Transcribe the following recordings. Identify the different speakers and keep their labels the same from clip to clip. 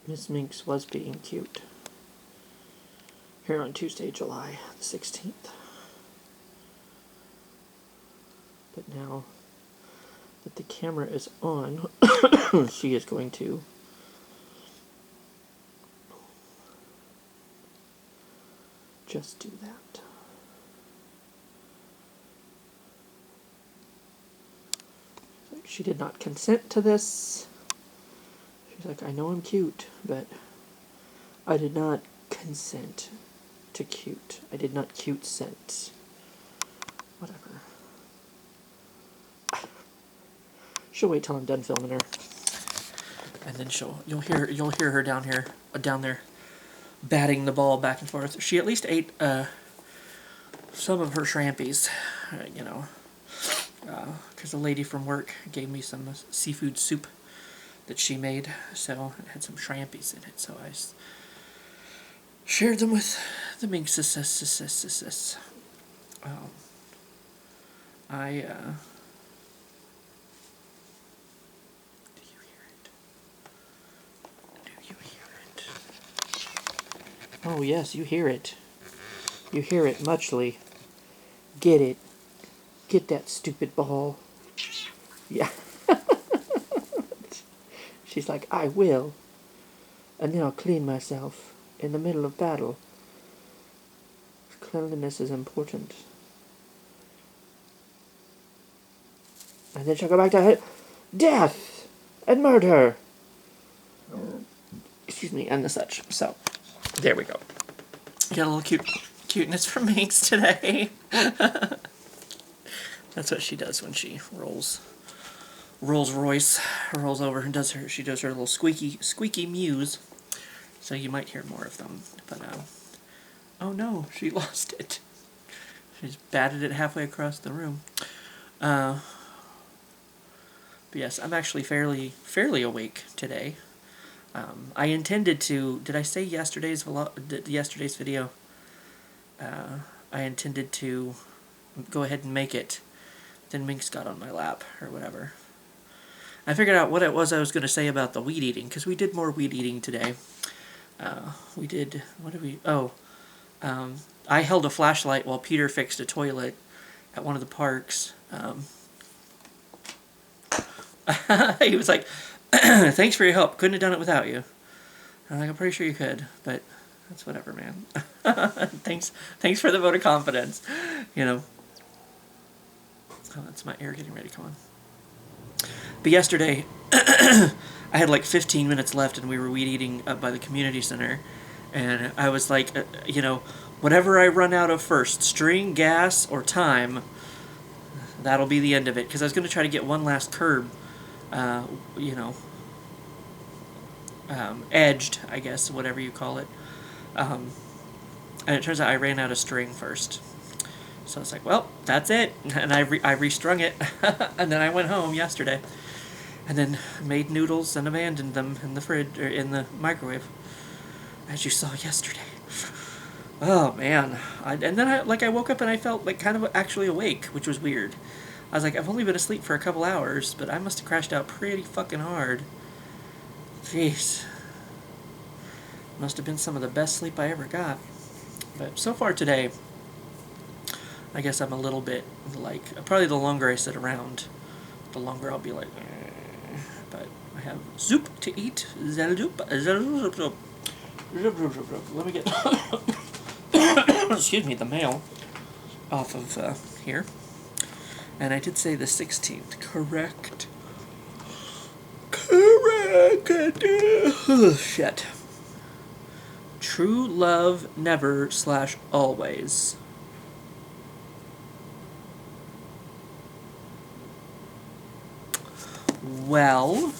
Speaker 1: Miss Minx was being cute here on Tuesday, July the 16th. But now that the camera is on, she is going to just do that. She did not consent to this. She's like, I know I'm cute, but I did not consent to cute. I did not cute scent. Whatever. She'll wait till I'm done filming her, and then you'll hear her down there, batting the ball back and forth. She at least ate some of her shrimpies, because the lady from work gave me some seafood soup that she made, so it had some shrimpies in it, so I shared them with the Minxy. Do you hear it? Do you hear it? Oh yes, you hear it. You hear it muchly. Get it. Get that stupid ball. Yeah. She's like, I will. And then I'll clean myself in the middle of battle. Cleanliness is important. And then she'll go back to death and murder. Excuse me, and the such. So, there we go. Got a little cuteness from Minx today. That's what she does when she rolls over and does her little squeaky mews. So you might hear more of them. But oh no, she lost it. She's batted it halfway across the room. But yes, I'm actually fairly awake today. I intended to. Did I say yesterday's video? I intended to go ahead and make it. Then Minx got on my lap or whatever. I figured out what it was I was going to say about the weed eating, because we did more weed eating today. We did. What did we? Oh, I held a flashlight while Peter fixed a toilet at one of the parks. He was like, thanks for your help. Couldn't have done it without you. I'm like, I'm pretty sure you could, but that's whatever, man. Thanks for the vote of confidence. Oh, that's my air getting ready to come on. But yesterday, I had like 15 minutes left, and we were weed eating up by the community center, and I was like, whatever I run out of first, string, gas, or time, that'll be the end of it, because I was going to try to get one last curb, edged, I guess, whatever you call it, and it turns out I ran out of string first. So I was like, well, that's it, and I restrung it, and then I went home yesterday, and then made noodles and abandoned them in the fridge, or in the microwave, as you saw yesterday. Oh man! And then I woke up and I felt like kind of actually awake, which was weird. I was like, I've only been asleep for a couple hours, but I must have crashed out pretty fucking hard. Jeez. Must have been some of the best sleep I ever got. But so far today, I guess I'm a little bit like, probably the longer I sit around, the longer I'll be like, but I have soup to eat. Let me get, excuse me, the mail off of here. And I did say the 16th, correct? Correct. Shit. True love never / always. Well,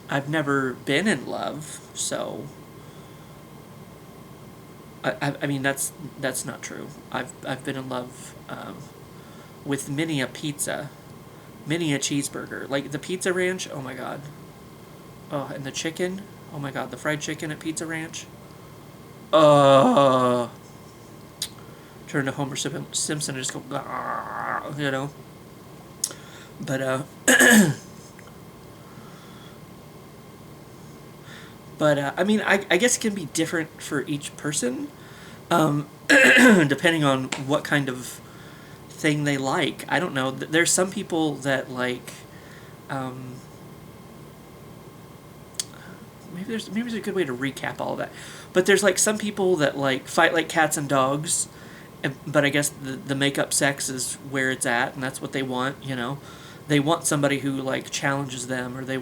Speaker 1: I've never been in love, so I mean that's not true. I've been in love with many a pizza, many a cheeseburger, like the Pizza Ranch. Oh my god. Oh, and the chicken. Oh my god, the fried chicken at Pizza Ranch. Turn to Homer Simpson and just go, you know. But But I mean, I guess it can be different for each person, depending on what kind of thing they like. I don't know. There's some people that like. Um, maybe there's a good way to recap all of that. But there's like some people that like fight like cats and dogs, but I guess the make-up sex is where it's at, and that's what they want. They want somebody who like challenges them, or they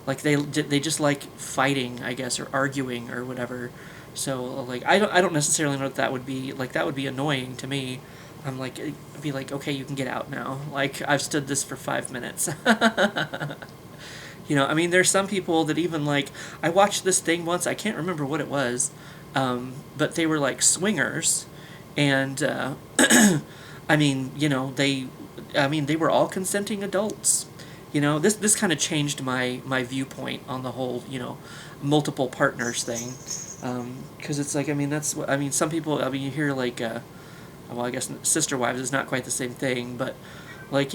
Speaker 1: like they just like fighting, I guess, or arguing or whatever. So like I don't necessarily know what that would be. Like that would be annoying to me. I'm like, I'd be like, okay, you can get out now. Like I've stood this for 5 minutes. I mean, there's some people that even like, I watched this thing once, I can't remember what it was, but they were like swingers, and I mean, they were all consenting adults. This kind of changed my viewpoint on the whole, multiple partners thing, because it's like, I mean, some people, I mean, you hear like, well, I guess sister wives is not quite the same thing, but like,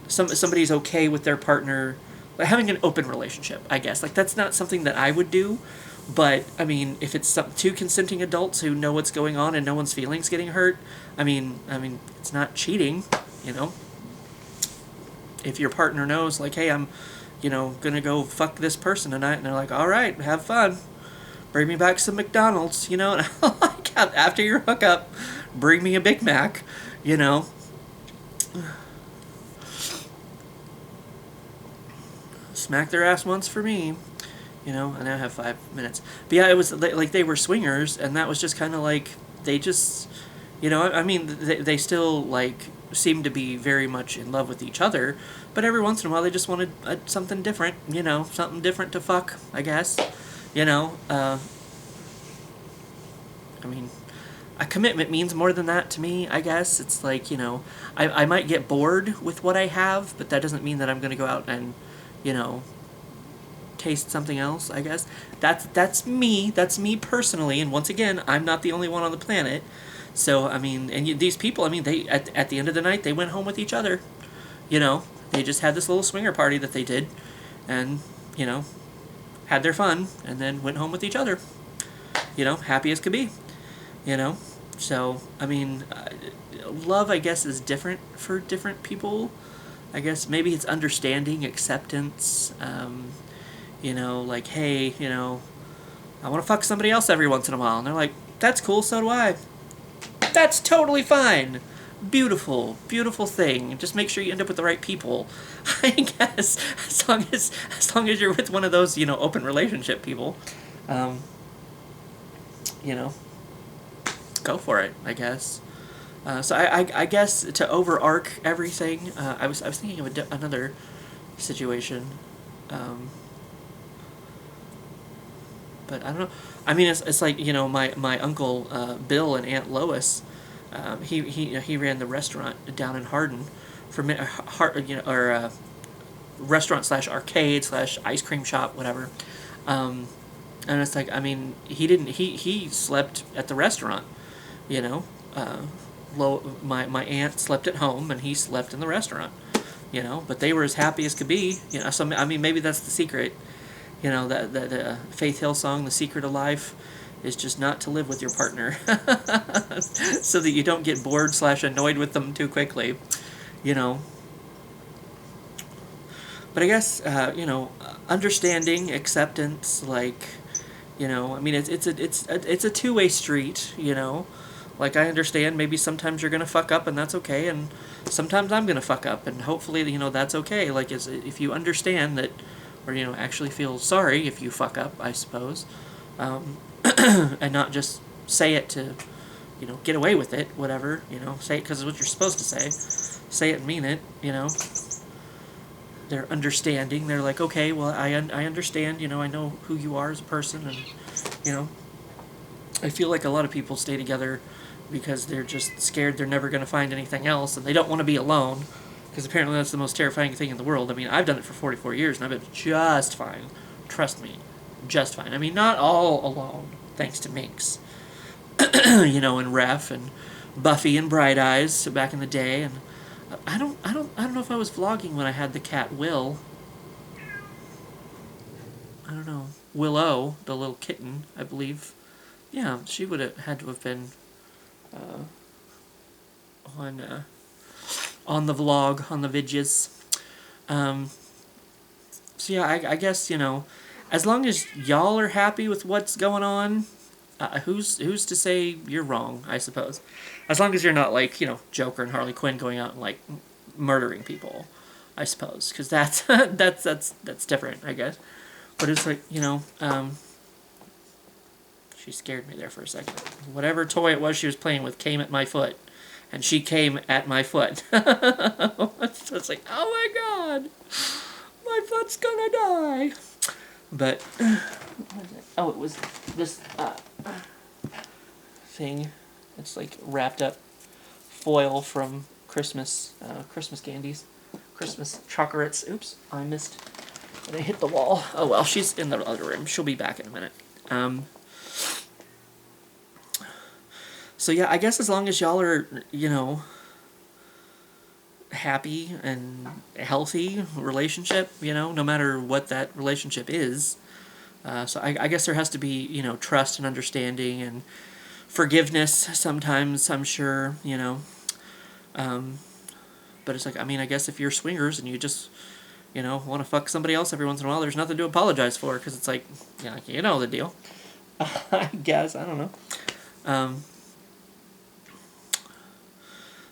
Speaker 1: somebody's okay with their partner like having an open relationship, I guess. Like that's not something that I would do, but I mean, if it's two consenting adults who know what's going on and no one's feelings getting hurt, I mean, it's not cheating, If your partner knows, like, hey, I'm, gonna go fuck this person tonight, and they're like, all right, have fun, bring me back some McDonald's, and like after your hookup, bring me a Big Mac, Smack their ass once for me, and I have 5 minutes. But yeah, it was like they were swingers, and that was just kind of like they just, I mean, they still like seemed to be very much in love with each other, but every once in a while they just wanted something different, something different to fuck, I guess, I mean, a commitment means more than that to me, I guess. It's like, I might get bored with what I have, but that doesn't mean that I'm going to go out and, taste something else, I guess. That's me personally, and once again, I'm not the only one on the planet. So, I mean, and these people, I mean, they, at the end of the night, they went home with each other, They just had this little swinger party that they did, and, had their fun, and then went home with each other. Happy as could be. So I mean, love, I guess, is different for different people. I guess maybe it's understanding, acceptance, like, hey, I want to fuck somebody else every once in a while, and they're like, that's cool, so do I. That's totally fine. Beautiful thing. Just make sure you end up with the right people. I guess as long as you're with one of those, open relationship people, go for it, I guess. So I guess to overarch everything, I was thinking of another situation, but I don't know. I mean, it's like my uncle Bill and Aunt Lois. He ran the restaurant down in Hardin for restaurant / arcade / ice cream shop, whatever. And it's like, I mean, he slept at the restaurant, my aunt slept at home and he slept in the restaurant, but they were as happy as could be, so I mean, maybe that's the secret, that Faith Hill song, The Secret of Life, is just not to live with your partner, so that you don't get bored / annoyed with them too quickly, but I guess, understanding, acceptance, like, I mean, it's a two-way street, Like, I understand maybe sometimes you're going to fuck up and that's okay, and sometimes I'm going to fuck up, and hopefully, that's okay. Like, if you understand that, or, actually feel sorry if you fuck up, I suppose, and not just say it to, get away with it, whatever, say it because it's what you're supposed to say it and mean it, They're understanding, they're like, okay, well, I understand, I know who you are as a person, and, I feel like a lot of people stay together because they're just scared they're never going to find anything else, and they don't want to be alone, because apparently that's the most terrifying thing in the world. I mean, I've done it for 44 years, and I've been just fine. Trust me, just fine. I mean, not all alone, thanks to Minx, and Ref, and Buffy, and Bright Eyes back in the day, and I don't know if I was vlogging when I had the cat Will. I don't know. Willow, the little kitten, I believe. Yeah, she would have had to have been uh, on the vlog, on the vidges. Um, so yeah, I guess, as long as y'all are happy with what's going on, who's to say you're wrong? I suppose, as long as you're not like Joker and Harley Quinn going out and like murdering people, I suppose, because that's that's different, I guess. But it's like she scared me there for a second. Whatever toy it was she was playing with came at my foot, and she came at my foot. It's like, oh my god, my foot's gonna die. But oh, it was this thing. It's like wrapped up foil from Christmas candies, Christmas chocolates. Oops, I missed. I hit the wall. Oh well, she's in the other room. She'll be back in a minute. So yeah, I guess as long as y'all are, happy and healthy relationship, no matter what that relationship is. So I guess there has to be, trust and understanding and forgiveness sometimes, I'm sure, But it's like, I guess if you're swingers and you just, want to fuck somebody else every once in a while, there's nothing to apologize for, because it's like, you know the deal. I guess, I don't know.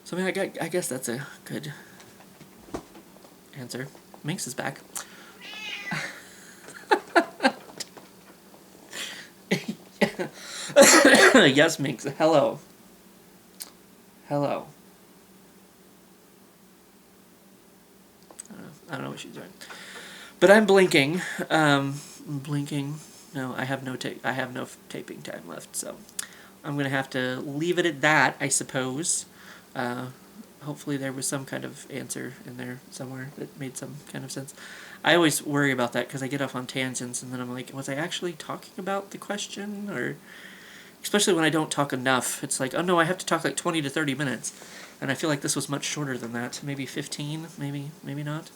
Speaker 1: So I guess that's a good answer. Minx is back. Yes, Minx. Hello. Hello. I don't know what she's doing, but I'm blinking. Blinking. No, I have no taping time left, so I'm gonna have to leave it at that, I suppose. Hopefully there was some kind of answer in there somewhere that made some kind of sense. I always worry about that because I get off on tangents and then I'm like, was I actually talking about the question? Or especially when I don't talk enough, it's like, oh no, I have to talk like 20 to 30 minutes. And I feel like this was much shorter than that. Maybe 15, maybe not.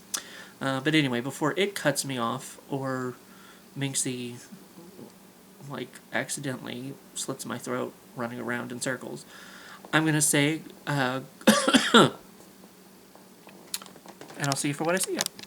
Speaker 1: But anyway, before it cuts me off or Minxy like accidentally slits my throat running around in circles, I'm going to say, and I'll see you for what I see ya.